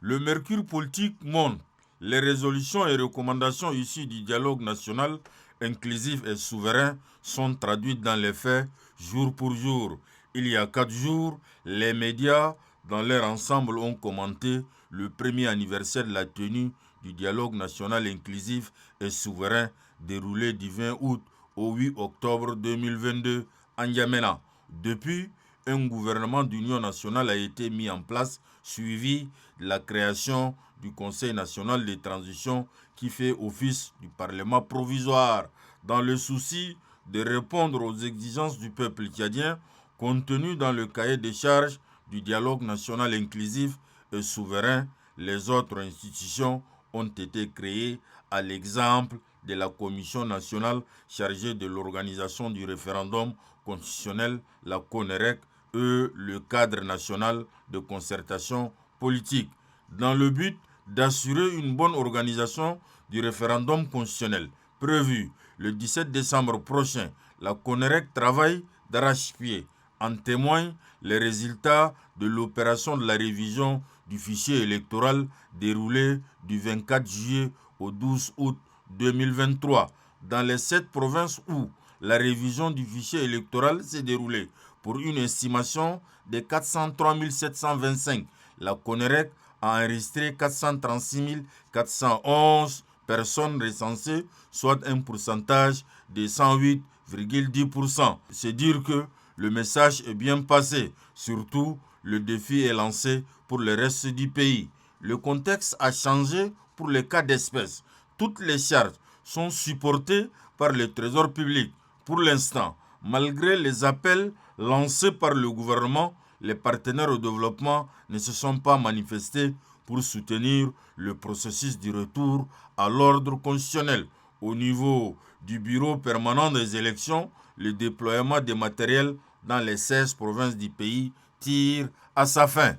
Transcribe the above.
Le mercure politique montre les résolutions et recommandations issues du dialogue national inclusif et souverain sont traduites dans les faits jour pour jour. Il y a 4 jours, les médias, dans leur ensemble, ont commenté le premier anniversaire de la tenue du dialogue national inclusif et souverain déroulé du 20 août au 8 octobre 2022 à N'Djamena. Depuis, un gouvernement d'union nationale a été mis en place, suivi de la création du Conseil national de transition qui fait office du Parlement provisoire, dans le souci de répondre aux exigences du peuple tchadien contenues dans le cahier des charges du dialogue national inclusif et souverain. Les autres institutions ont été créées à l'exemple de la Commission nationale chargée de l'organisation du référendum constitutionnel, la CONEREC, et le cadre national de concertation politique, dans le but d'assurer une bonne organisation du référendum constitutionnel prévu le 17 décembre prochain. La CONEREC travaille d'arrache-pied. En témoignent les résultats de l'opération de la révision du fichier électoral déroulée du 24 juillet au 12 août 2023 dans les 7 provinces où la révision du fichier électoral s'est déroulée. Pour une estimation de 403 725, la CONEREC a enregistré 436 411 personnes recensées, soit un pourcentage de 108,10%. C'est dire que le message est bien passé. Surtout, le défi est lancé pour le reste du pays. Le contexte a changé pour les cas d'espèce. Toutes les charges sont supportées par le Trésor public. Pour l'instant, malgré les appels lancés par le gouvernement, les partenaires au développement ne se sont pas manifestés pour soutenir le processus du retour à l'ordre constitutionnel. Au niveau du bureau permanent des élections, le déploiement des matériels dans les 16 provinces du pays tire à sa fin.